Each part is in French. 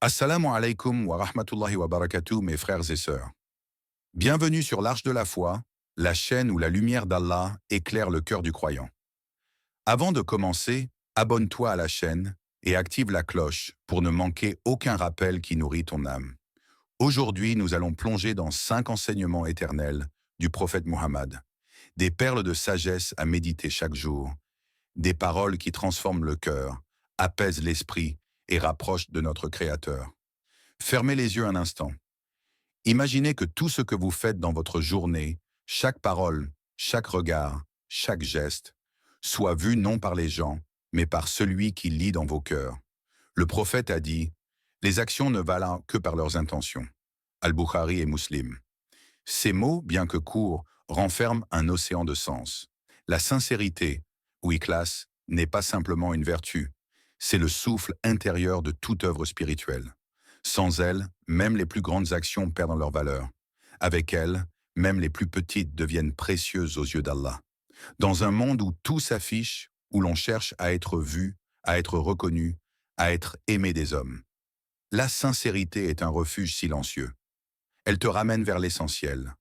Assalamu alaikum wa rahmatullahi wa barakatuh, mes frères et sœurs. Bienvenue sur l'Arche de la foi, la chaîne où la lumière d'Allah éclaire le cœur du croyant. Avant de commencer, abonne-toi à la chaîne et active la cloche pour ne manquer aucun rappel qui nourrit ton âme. Aujourd'hui, nous allons plonger dans 5 enseignements éternels du prophète Muhammad, des perles de sagesse à méditer chaque jour, des paroles qui transforment le cœur, apaisent l'esprit et rapprochent de notre Créateur. Fermez les yeux un instant. Imaginez que tout ce que vous faites dans votre journée, chaque parole, chaque regard, chaque geste, soit vu non par les gens, mais par celui qui lit dans vos cœurs. Le prophète a dit, « Les actions ne valent que par leurs intentions. » Al-Bukhari et Muslim. Ces mots, bien que courts, renferment un océan de sens. La sincérité, ou ikhlas, n'est pas simplement une vertu, c'est le souffle intérieur de toute œuvre spirituelle. Sans elle, même les plus grandes actions perdent leur valeur. Avec elle, même les plus petites deviennent précieuses aux yeux d'Allah. Dans un monde où tout s'affiche, où l'on cherche à être vu, à être reconnu, à être aimé des hommes, la sincérité est un refuge silencieux. Elle te ramène vers l'essentiel,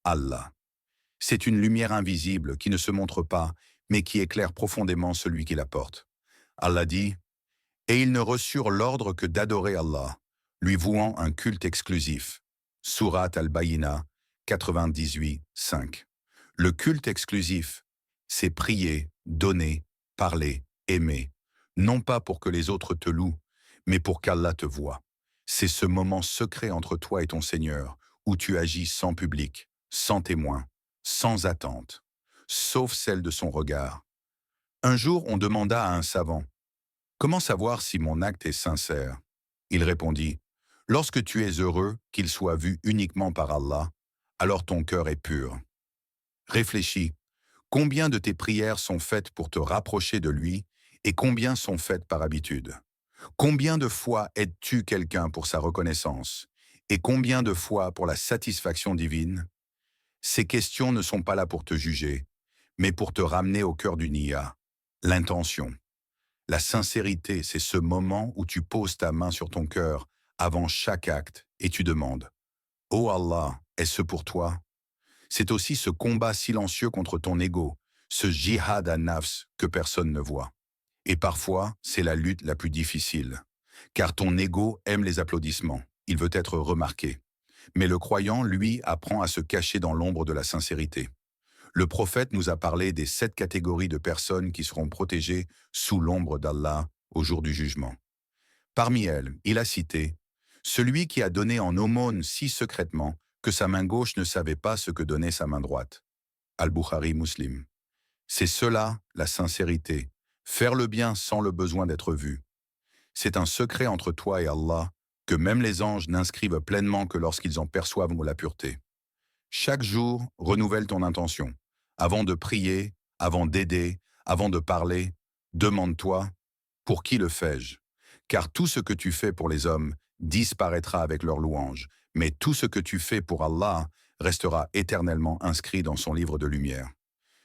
Allah. C'est une lumière invisible qui ne se montre pas, mais qui éclaire profondément celui qui la porte. Allah dit, « Et ils ne reçurent l'ordre que d'adorer Allah, lui vouant un culte exclusif. » Surat al-Bayyina 98, 5. Le culte exclusif, c'est prier, donner, parler, aimer, non pas pour que les autres te louent, mais pour qu'Allah te voie. C'est ce moment secret entre toi et ton Seigneur, où tu agis sans public, sans témoin, sans attente, sauf celle de son regard. Un jour, on demanda à un savant, « Comment savoir si mon acte est sincère ?» Il répondit, « Lorsque tu es heureux, qu'il soit vu uniquement par Allah, alors ton cœur est pur. » Réfléchis, combien de tes prières sont faites pour te rapprocher de lui et combien sont faites par habitude? Combien de fois aides-tu quelqu'un pour sa reconnaissance et combien de fois pour la satisfaction divine? Ces questions ne sont pas là pour te juger, mais pour te ramener au cœur du niya, l'intention. La sincérité, c'est ce moment où tu poses ta main sur ton cœur avant chaque acte et tu demandes « Oh Allah, est-ce pour toi ?» C'est aussi ce combat silencieux contre ton ego, ce jihad à nafs que personne ne voit. Et parfois, c'est la lutte la plus difficile, car ton ego aime les applaudissements, il veut être remarqué. Mais le croyant, lui, apprend à se cacher dans l'ombre de la sincérité. Le prophète nous a parlé des 7 catégories de personnes qui seront protégées sous l'ombre d'Allah au jour du jugement. Parmi elles, il a cité « Celui qui a donné en aumône si secrètement que sa main gauche ne savait pas ce que donnait sa main droite. » Al-Bukhari Muslim. C'est cela, la sincérité, faire le bien sans le besoin d'être vu. C'est un secret entre toi et Allah que même les anges n'inscrivent pleinement que lorsqu'ils en perçoivent la pureté. Chaque jour, renouvelle ton intention. Avant de prier, avant d'aider, avant de parler, demande-toi, pour qui le fais-je? Car tout ce que tu fais pour les hommes disparaîtra avec leur louange, mais tout ce que tu fais pour Allah restera éternellement inscrit dans son livre de lumière.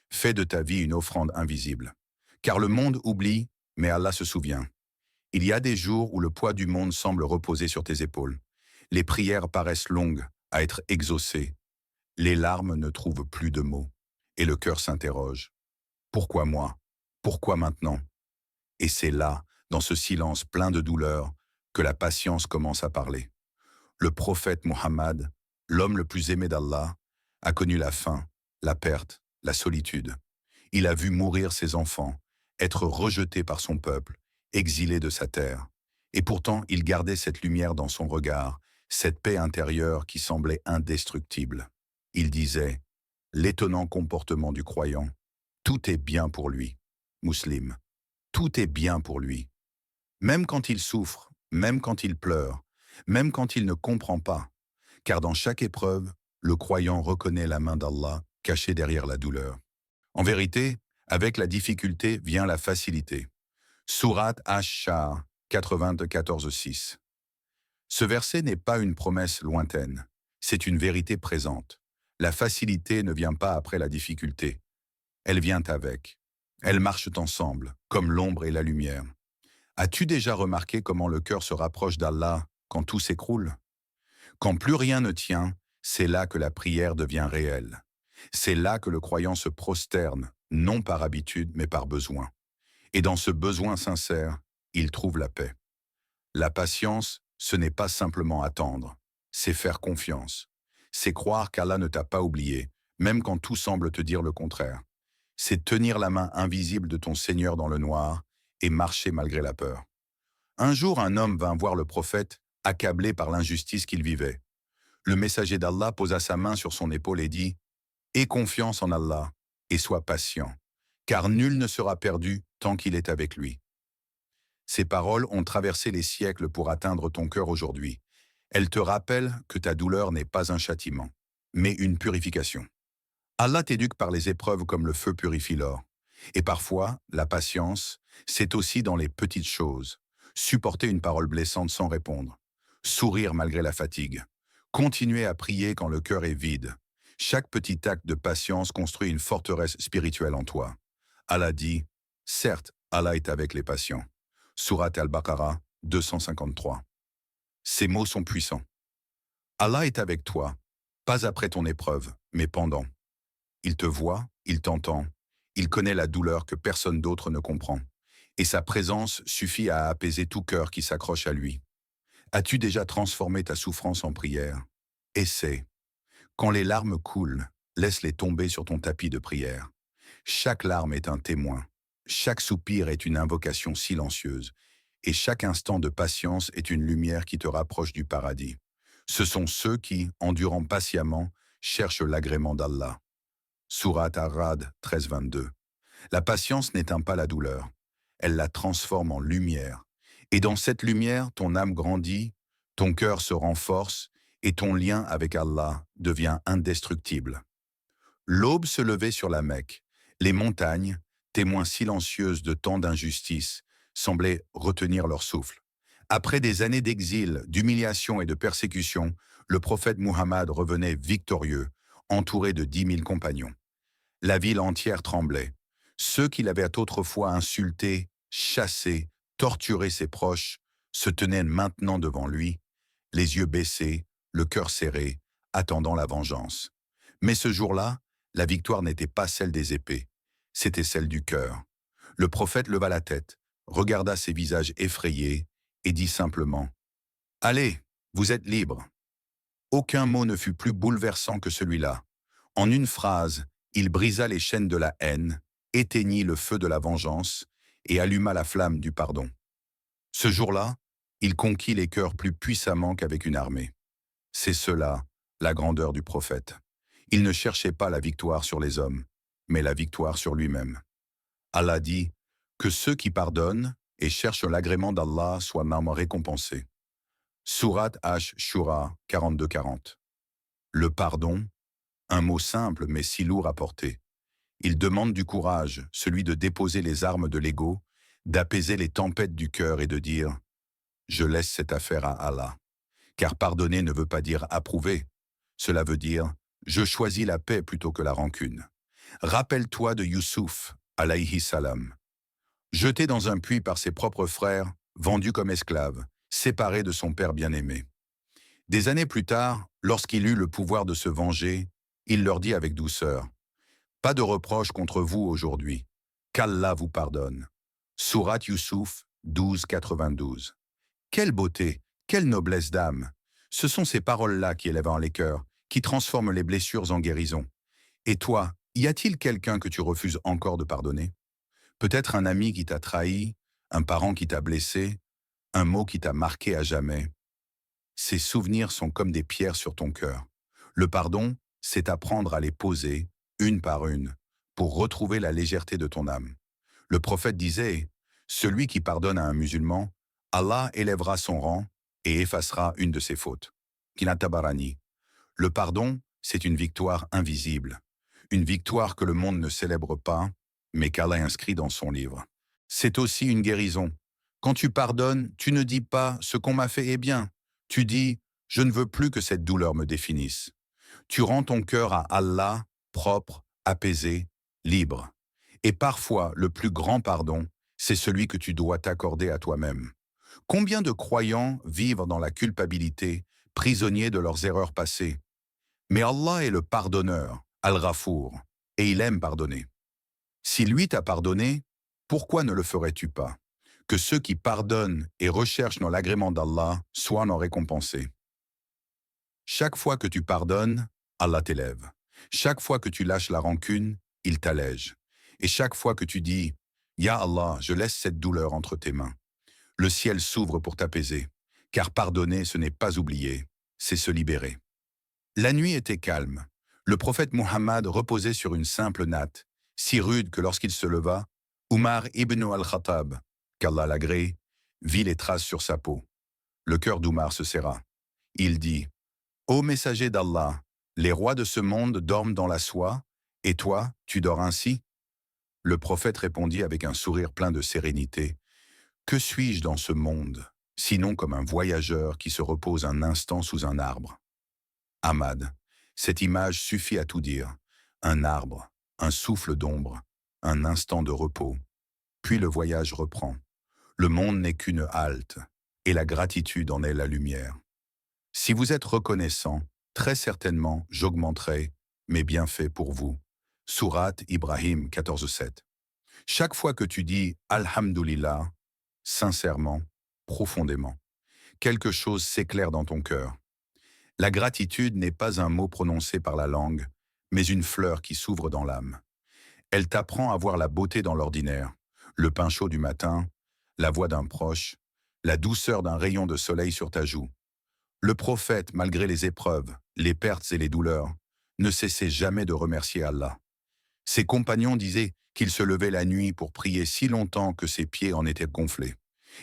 Fais de ta vie une offrande invisible. Car le monde oublie, mais Allah se souvient. Il y a des jours où le poids du monde semble reposer sur tes épaules. Les prières paraissent longues à être exaucées. Les larmes ne trouvent plus de mots. Et le cœur s'interroge. Pourquoi moi? Pourquoi maintenant? Et c'est là, dans ce silence plein de douleur, que la patience commence à parler. Le prophète Muhammad, l'homme le plus aimé d'Allah, a connu la faim, la perte, la solitude. Il a vu mourir ses enfants, être rejeté par son peuple, exilé de sa terre. Et pourtant, il gardait cette lumière dans son regard, cette paix intérieure qui semblait indestructible. Il disait, « L'étonnant comportement du croyant, tout est bien pour lui. » Muslim. Tout est bien pour lui. Même quand il souffre, même quand il pleure, même quand il ne comprend pas. Car dans chaque épreuve, le croyant reconnaît la main d'Allah cachée derrière la douleur. En vérité, avec la difficulté vient la facilité. Surat Ash-Shar 94-6. Ce verset n'est pas une promesse lointaine, c'est une vérité présente. La facilité ne vient pas après la difficulté. Elle vient avec. Elles marchent ensemble, comme l'ombre et la lumière. As-tu déjà remarqué comment le cœur se rapproche d'Allah quand tout s'écroule? Quand plus rien ne tient, c'est là que la prière devient réelle. C'est là que le croyant se prosterne, non par habitude, mais par besoin. Et dans ce besoin sincère, il trouve la paix. La patience, ce n'est pas simplement attendre, c'est faire confiance. C'est croire qu'Allah ne t'a pas oublié, même quand tout semble te dire le contraire. C'est tenir la main invisible de ton Seigneur dans le noir et marcher malgré la peur. Un jour, un homme vint voir le prophète, accablé par l'injustice qu'il vivait. Le messager d'Allah posa sa main sur son épaule et dit « Aie confiance en Allah et sois patient, car nul ne sera perdu tant qu'il est avec lui. » Ces paroles ont traversé les siècles pour atteindre ton cœur aujourd'hui. Elles te rappellent que ta douleur n'est pas un châtiment, mais une purification. Allah t'éduque par les épreuves comme le feu purifie l'or. Et parfois, la patience, c'est aussi dans les petites choses. Supporter une parole blessante sans répondre. Sourire malgré la fatigue. Continuer à prier quand le cœur est vide. Chaque petit acte de patience construit une forteresse spirituelle en toi. Allah dit, certes, Allah est avec les patients. Surat al-Baqarah 253. Ces mots sont puissants. Allah est avec toi, pas après ton épreuve, mais pendant. Il te voit, il t'entend, il connaît la douleur que personne d'autre ne comprend. Et sa présence suffit à apaiser tout cœur qui s'accroche à lui. As-tu déjà transformé ta souffrance en prière? Essaie. Quand les larmes coulent, laisse-les tomber sur ton tapis de prière. Chaque larme est un témoin. Chaque soupir est une invocation silencieuse. Et chaque instant de patience est une lumière qui te rapproche du paradis. Ce sont ceux qui, endurant patiemment, cherchent l'agrément d'Allah. Surat Ar-Ra'd 13-22. La patience n'éteint pas la douleur. Elle la transforme en lumière. Et dans cette lumière, ton âme grandit, ton cœur se renforce et ton lien avec Allah devient indestructible. L'aube se levait sur la Mecque. Les montagnes, témoins silencieuses de tant d'injustice, semblaient retenir leur souffle. Après des années d'exil, d'humiliation et de persécution, le prophète Muhammad revenait victorieux, entouré de 10 000 compagnons. La ville entière tremblait. Ceux qui l'avaient autrefois insulté, chassé, torturé ses proches, se tenaient maintenant devant lui, les yeux baissés, le cœur serré, attendant la vengeance. Mais ce jour-là, la victoire n'était pas celle des épées, c'était celle du cœur. Le prophète leva la tête, regarda ces visages effrayés et dit simplement « Allez, vous êtes libres ». Aucun mot ne fut plus bouleversant que celui-là. En une phrase, il brisa les chaînes de la haine, éteignit le feu de la vengeance et alluma la flamme du pardon. Ce jour-là, il conquit les cœurs plus puissamment qu'avec une armée. C'est cela, la grandeur du prophète. Il ne cherchait pas la victoire sur les hommes, mais la victoire sur lui-même. Allah dit que ceux qui pardonnent et cherchent l'agrément d'Allah soient normalement récompensés. Surat Ash-Shura 42-40. Le pardon, un mot simple mais si lourd à porter. Il demande du courage, celui de déposer les armes de l'ego, d'apaiser les tempêtes du cœur et de dire « Je laisse cette affaire à Allah ». Car pardonner ne veut pas dire approuver. Cela veut dire « Je choisis la paix plutôt que la rancune ». Rappelle-toi de Youssouf, alayhi salam. Jeté dans un puits par ses propres frères, vendu comme esclave, séparé de son père bien-aimé. Des années plus tard, lorsqu'il eut le pouvoir de se venger, il leur dit avec douceur « Pas de reproche contre vous aujourd'hui, qu'Allah vous pardonne ». Surat Youssouf 12-92. Quelle beauté, quelle noblesse d'âme! Ce sont ces paroles-là qui élèvent les cœurs, qui transforment les blessures en guérison. Et toi, y a-t-il quelqu'un que tu refuses encore de pardonner? Peut-être un ami qui t'a trahi, un parent qui t'a blessé, un mot qui t'a marqué à jamais. Ces souvenirs sont comme des pierres sur ton cœur. Le pardon, c'est apprendre à les poser, une par une, pour retrouver la légèreté de ton âme. Le prophète disait, « Celui qui pardonne à un musulman, Allah élèvera son rang et effacera une de ses fautes. » Kinatabarani. Le pardon, c'est une victoire invisible. Une victoire que le monde ne célèbre pas, mais qu'Allah inscrit dans son livre. C'est aussi une guérison. Quand tu pardonnes, tu ne dis pas « ce qu'on m'a fait est bien ». Tu dis « je ne veux plus que cette douleur me définisse ». Tu rends ton cœur à Allah, propre, apaisé, libre. Et parfois, le plus grand pardon, c'est celui que tu dois t'accorder à toi-même. Combien de croyants vivent dans la culpabilité, prisonniers de leurs erreurs passées? Mais Allah est le pardonneur, Al-Ghafour, et il aime pardonner. Si lui t'a pardonné, pourquoi ne le ferais-tu pas? Que ceux qui pardonnent et recherchent dans l'agrément d'Allah soient en récompensés. Chaque fois que tu pardonnes, Allah t'élève. Chaque fois que tu lâches la rancune, il t'allège. Et chaque fois que tu dis « Ya Allah, je laisse cette douleur entre tes mains », le ciel s'ouvre pour t'apaiser. Car pardonner, ce n'est pas oublier, c'est se libérer. La nuit était calme. Le prophète Muhammad reposait sur une simple natte, si rude que lorsqu'il se leva, Umar ibn al-Khattab, qu'Allah l'agrée, vit les traces sur sa peau. Le cœur d'Umar se serra. Il dit « Ô messager d'Allah, les rois de ce monde dorment dans la soie, et toi, tu dors ainsi ?» Le prophète répondit avec un sourire plein de sérénité « Que suis-je dans ce monde, sinon comme un voyageur qui se repose un instant sous un arbre ?» Ahmad, cette image suffit à tout dire. Un arbre, un souffle d'ombre, un instant de repos. Puis le voyage reprend. Le monde n'est qu'une halte, et la gratitude en est la lumière. Si vous êtes reconnaissant, très certainement j'augmenterai mes bienfaits pour vous. Sourate Ibrahim 14:7. Chaque fois que tu dis « Alhamdulillah », sincèrement, profondément, quelque chose s'éclaire dans ton cœur. La gratitude n'est pas un mot prononcé par la langue, mais une fleur qui s'ouvre dans l'âme. Elle t'apprend à voir la beauté dans l'ordinaire, le pain chaud du matin, la voix d'un proche, la douceur d'un rayon de soleil sur ta joue. Le prophète, malgré les épreuves, les pertes et les douleurs, ne cessait jamais de remercier Allah. Ses compagnons disaient qu'il se levait la nuit pour prier si longtemps que ses pieds en étaient gonflés.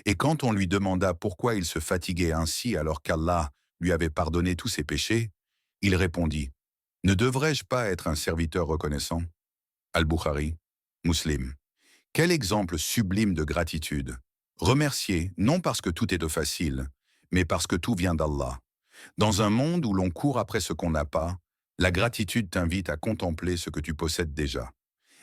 Et quand on lui demanda pourquoi il se fatiguait ainsi alors qu'Allah lui avait pardonné tous ses péchés, il répondit « Ne devrais-je pas être un serviteur reconnaissant ?» Al-Bukhari, Muslim. Quel exemple sublime de gratitude! Remercier, non parce que tout est facile, mais parce que tout vient d'Allah. Dans un monde où l'on court après ce qu'on n'a pas, la gratitude t'invite à contempler ce que tu possèdes déjà.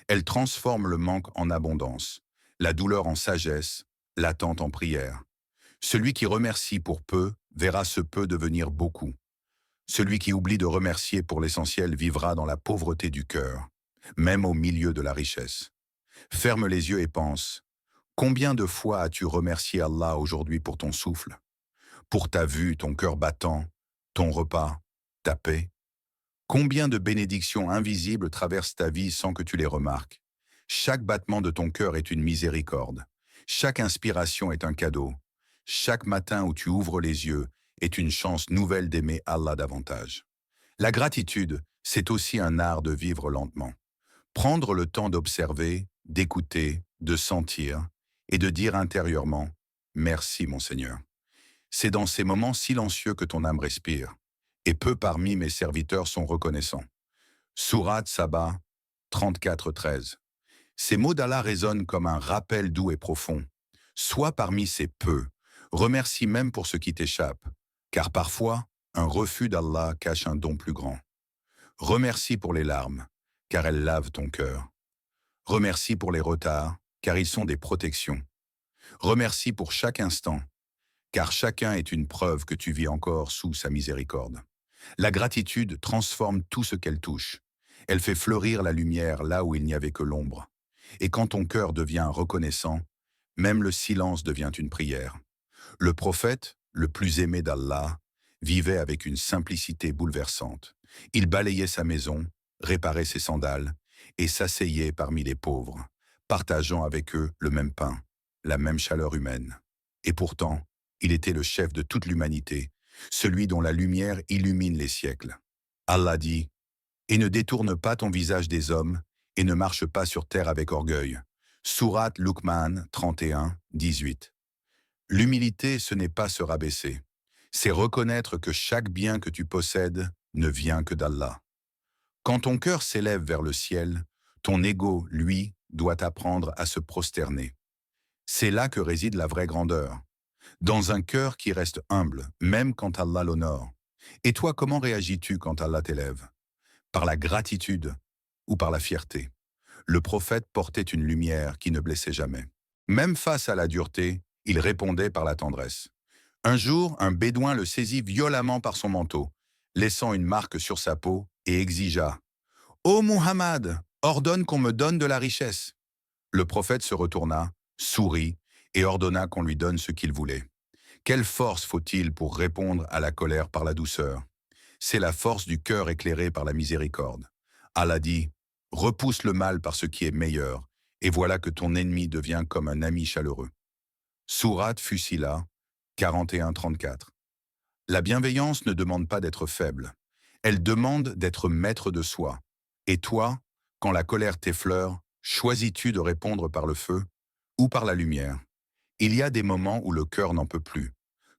Elle transforme le manque en abondance, la douleur en sagesse, l'attente en prière. Celui qui remercie pour peu verra ce peu devenir beaucoup. Celui qui oublie de remercier pour l'essentiel vivra dans la pauvreté du cœur, même au milieu de la richesse. Ferme les yeux et pense, combien de fois as-tu remercié Allah aujourd'hui pour ton souffle, pour ta vue, ton cœur battant, ton repas, ta paix? Combien de bénédictions invisibles traversent ta vie sans que tu les remarques? Chaque battement de ton cœur est une miséricorde. Chaque inspiration est un cadeau. Chaque matin où tu ouvres les yeux est une chance nouvelle d'aimer Allah davantage. La gratitude, c'est aussi un art de vivre lentement. Prendre le temps d'observer, d'écouter, de sentir et de dire intérieurement « Merci mon Seigneur ». C'est dans ces moments silencieux que ton âme respire, et peu parmi mes serviteurs sont reconnaissants. Sourate Saba 34:13. Ces mots d'Allah résonnent comme un rappel doux et profond. Sois parmi ces peu, remercie même pour ce qui t'échappe, car parfois, un refus d'Allah cache un don plus grand. Remercie pour les larmes, car elles lavent ton cœur. Remercie pour les retards, car ils sont des protections. Remercie pour chaque instant, car chacun est une preuve que tu vis encore sous sa miséricorde. La gratitude transforme tout ce qu'elle touche. Elle fait fleurir la lumière là où il n'y avait que l'ombre. Et quand ton cœur devient reconnaissant, même le silence devient une prière. Le prophète, le plus aimé d'Allah, vivait avec une simplicité bouleversante. Il balayait sa maison, réparait ses sandales et s'asseyait parmi les pauvres, partageant avec eux le même pain, la même chaleur humaine. Et pourtant, il était le chef de toute l'humanité, celui dont la lumière illumine les siècles. Allah dit « Et ne détourne pas ton visage des hommes, et ne marche pas sur terre avec orgueil. » Sourate Luqman 31:18. L'humilité, ce n'est pas se rabaisser. C'est reconnaître que chaque bien que tu possèdes ne vient que d'Allah. Quand ton cœur s'élève vers le ciel, ton ego, lui, doit apprendre à se prosterner. C'est là que réside la vraie grandeur. Dans un cœur qui reste humble, même quand Allah l'honore. Et toi, comment réagis-tu quand Allah t'élève? Par la gratitude ou par la fierté? Le prophète portait une lumière qui ne blessait jamais. Même face à la dureté, Il répondait par la tendresse. Un jour, un bédouin le saisit violemment par son manteau, laissant une marque sur sa peau, et exigea « Ô Muhammad, ordonne qu'on me donne de la richesse !» Le prophète se retourna, sourit, et ordonna qu'on lui donne ce qu'il voulait. Quelle force faut-il pour répondre à la colère par la douceur? C'est la force du cœur éclairé par la miséricorde. Allah dit « Repousse le mal par ce qui est meilleur, et voilà que ton ennemi devient comme un ami chaleureux. » Sourate Fusila, 41-34. La bienveillance ne demande pas d'être faible. Elle demande d'être maître de soi. Et toi, quand la colère t'effleure, choisis-tu de répondre par le feu ou par la lumière? Il y a des moments où le cœur n'en peut plus,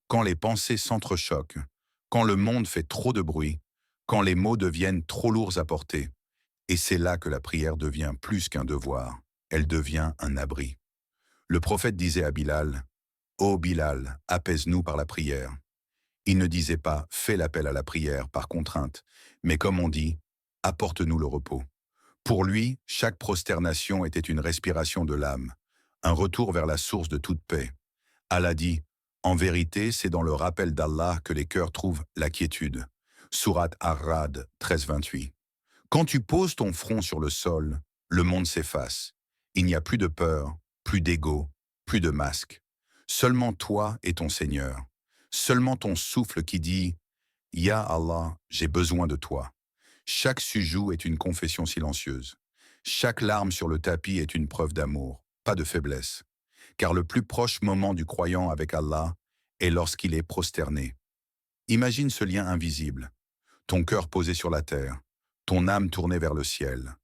quand les pensées s'entrechoquent, quand le monde fait trop de bruit, quand les mots deviennent trop lourds à porter. Et c'est là que la prière devient plus qu'un devoir, elle devient un abri. Le prophète disait à Bilal, « Ô Bilal, apaise-nous par la prière. » Il ne disait pas « fais l'appel à la prière par contrainte », mais comme on dit « apporte-nous le repos ». Pour lui, chaque prosternation était une respiration de l'âme, un retour vers la source de toute paix. Allah dit « En vérité, c'est dans le rappel d'Allah que les cœurs trouvent la quiétude. » Sourate Ar-Ra'd 13-28. Quand tu poses ton front sur le sol, le monde s'efface. Il n'y a plus de peur, plus d'ego, plus de masque. Seulement toi et ton Seigneur. Seulement ton souffle qui dit « Ya Allah, j'ai besoin de toi ». Chaque sujoud est une confession silencieuse. Chaque larme sur le tapis est une preuve d'amour, pas de faiblesse. Car le plus proche moment du croyant avec Allah est lorsqu'il est prosterné. Imagine ce lien invisible, ton cœur posé sur la terre, ton âme tournée vers le ciel.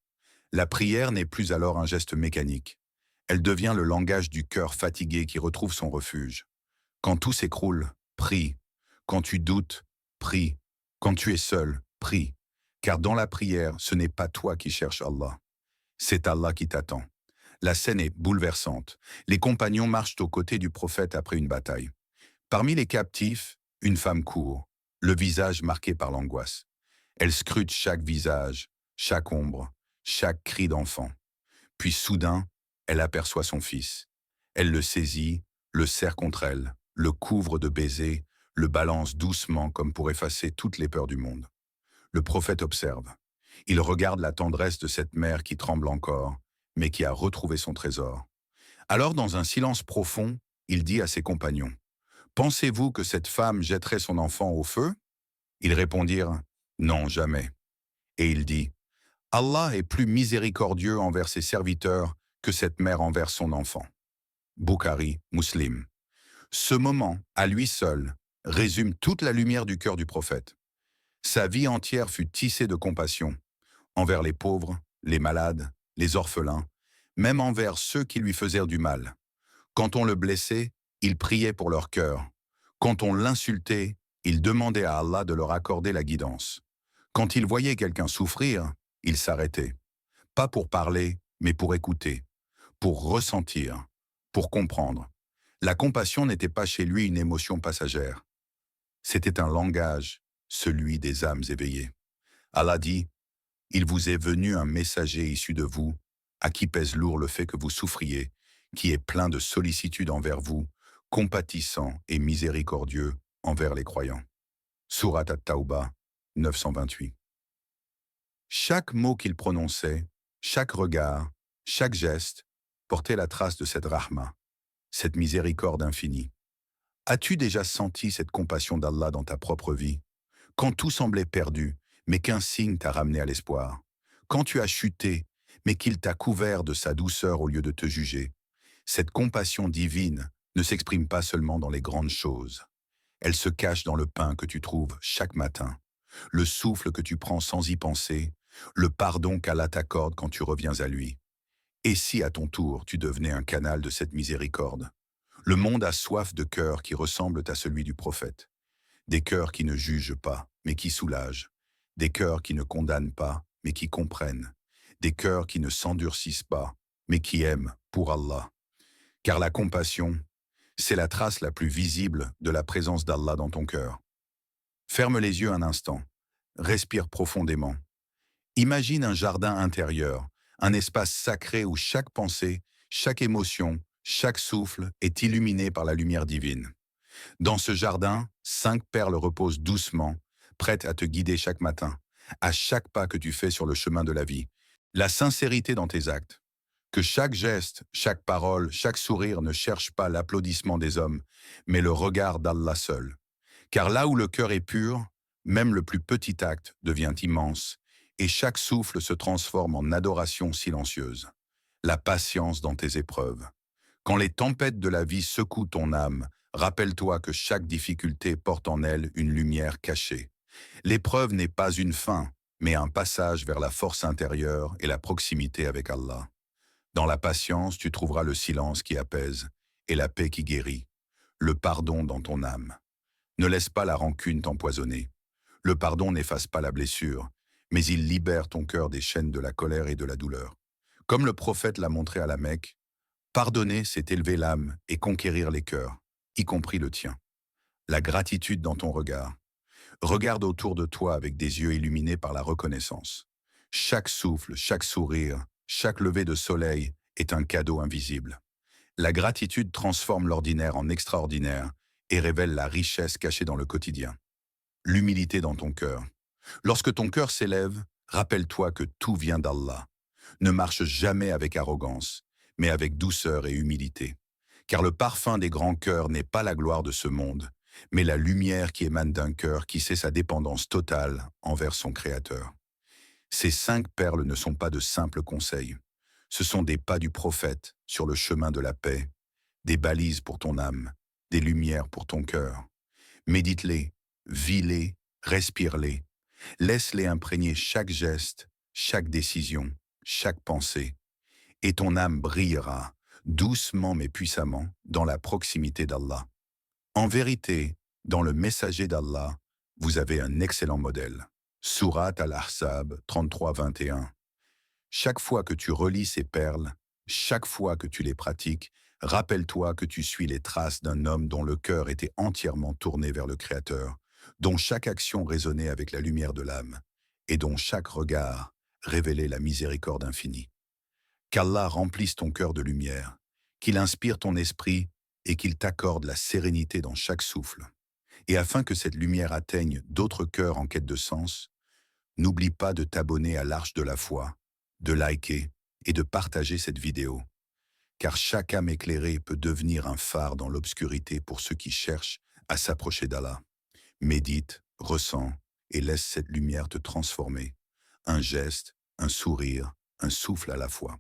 La prière n'est plus alors un geste mécanique. Elle devient le langage du cœur fatigué qui retrouve son refuge. Quand tout s'écroule, prie. Quand tu doutes, prie. Quand tu es seul, prie. Car dans la prière, ce n'est pas toi qui cherches Allah. C'est Allah qui t'attend. La scène est bouleversante. Les compagnons marchent aux côtés du prophète après une bataille. Parmi les captifs, une femme court, le visage marqué par l'angoisse. Elle scrute chaque visage, chaque ombre, chaque cri d'enfant. Puis soudain, elle aperçoit son fils. Elle le saisit, le serre contre elle, le couvre de baisers, le balance doucement comme pour effacer toutes les peurs du monde. Le prophète observe. Il regarde la tendresse de cette mère qui tremble encore, mais qui a retrouvé son trésor. Alors, dans un silence profond, il dit à ses compagnons, « Pensez-vous que cette femme jetterait son enfant au feu ?» Ils répondirent, « Non, jamais. » Et il dit, « Allah est plus miséricordieux envers ses serviteurs que cette mère envers son enfant. » Bukhari, Muslim. Ce moment, à lui seul, résume toute la lumière du cœur du prophète. Sa vie entière fut tissée de compassion, envers les pauvres, les malades, les orphelins, même envers ceux qui lui faisaient du mal. Quand on le blessait, il priait pour leur cœur. Quand on l'insultait, il demandait à Allah de leur accorder la guidance. Quand il voyait quelqu'un souffrir, il s'arrêtait. Pas pour parler, mais pour écouter, pour ressentir, pour comprendre. La compassion n'était pas chez lui une émotion passagère. C'était un langage, celui des âmes éveillées. Allah dit, « Il vous est venu un messager issu de vous, à qui pèse lourd le fait que vous souffriez, qui est plein de sollicitude envers vous, compatissant et miséricordieux envers les croyants. » Sourate At-Tawbah, 928. Chaque mot qu'il prononçait, chaque regard, chaque geste, portait la trace de cette rahma, cette miséricorde infinie. As-tu déjà senti cette compassion d'Allah dans ta propre vie? Quand tout semblait perdu, mais qu'un signe t'a ramené à l'espoir. Quand tu as chuté, mais qu'il t'a couvert de sa douceur au lieu de te juger. Cette compassion divine ne s'exprime pas seulement dans les grandes choses. Elle se cache dans le pain que tu trouves chaque matin, le souffle que tu prends sans y penser, le pardon qu'Allah t'accorde quand tu reviens à lui. Et si, à ton tour, tu devenais un canal de cette miséricorde? Le monde a soif de cœurs qui ressemblent à celui du prophète. Des cœurs qui ne jugent pas, mais qui soulagent. Des cœurs qui ne condamnent pas, mais qui comprennent. Des cœurs qui ne s'endurcissent pas, mais qui aiment pour Allah. Car la compassion, c'est la trace la plus visible de la présence d'Allah dans ton cœur. Ferme les yeux un instant. Respire profondément. Imagine un jardin intérieur, un espace sacré où chaque pensée, chaque émotion, Chaque souffle est illuminé par la lumière divine. Dans ce jardin, 5 perles reposent doucement, prêtes à te guider chaque matin, à chaque pas que tu fais sur le chemin de la vie. La sincérité dans tes actes. Que chaque geste, chaque parole, chaque sourire ne cherche pas l'applaudissement des hommes, mais le regard d'Allah seul. Car là où le cœur est pur, même le plus petit acte devient immense, et chaque souffle se transforme en adoration silencieuse. La patience dans tes épreuves. Quand les tempêtes de la vie secouent ton âme, rappelle-toi que chaque difficulté porte en elle une lumière cachée. L'épreuve n'est pas une fin, mais un passage vers la force intérieure et la proximité avec Allah. Dans la patience, tu trouveras le silence qui apaise et la paix qui guérit, le pardon dans ton âme. Ne laisse pas la rancune t'empoisonner. Le pardon n'efface pas la blessure, mais il libère ton cœur des chaînes de la colère et de la douleur. Comme le prophète l'a montré à la Mecque, pardonner, c'est élever l'âme et conquérir les cœurs, y compris le tien. La gratitude dans ton regard. Regarde autour de toi avec des yeux illuminés par la reconnaissance. Chaque souffle, chaque sourire, chaque lever de soleil est un cadeau invisible. La gratitude transforme l'ordinaire en extraordinaire et révèle la richesse cachée dans le quotidien. L'humilité dans ton cœur. Lorsque ton cœur s'élève, rappelle-toi que tout vient d'Allah. Ne marche jamais avec arrogance, mais avec douceur et humilité. Car le parfum des grands cœurs n'est pas la gloire de ce monde, mais la lumière qui émane d'un cœur qui sait sa dépendance totale envers son Créateur. Ces 5 perles ne sont pas de simples conseils. Ce sont des pas du prophète sur le chemin de la paix, des balises pour ton âme, des lumières pour ton cœur. Médite-les, vis-les, respire-les. Laisse-les imprégner chaque geste, chaque décision, chaque pensée. Et ton âme brillera, doucement mais puissamment, dans la proximité d'Allah. En vérité, dans le messager d'Allah, vous avez un excellent modèle. Surat al-Ahzab 33-21. Chaque fois que tu relis ces perles, chaque fois que tu les pratiques, rappelle-toi que tu suis les traces d'un homme dont le cœur était entièrement tourné vers le Créateur, dont chaque action résonnait avec la lumière de l'âme, et dont chaque regard révélait la miséricorde infinie. Qu'Allah remplisse ton cœur de lumière, qu'il inspire ton esprit et qu'il t'accorde la sérénité dans chaque souffle. Et afin que cette lumière atteigne d'autres cœurs en quête de sens, n'oublie pas de t'abonner à l'Arche de la foi, de liker et de partager cette vidéo, car chaque âme éclairée peut devenir un phare dans l'obscurité pour ceux qui cherchent à s'approcher d'Allah. Médite, ressens et laisse cette lumière te transformer. Un geste, un sourire, un souffle à la fois.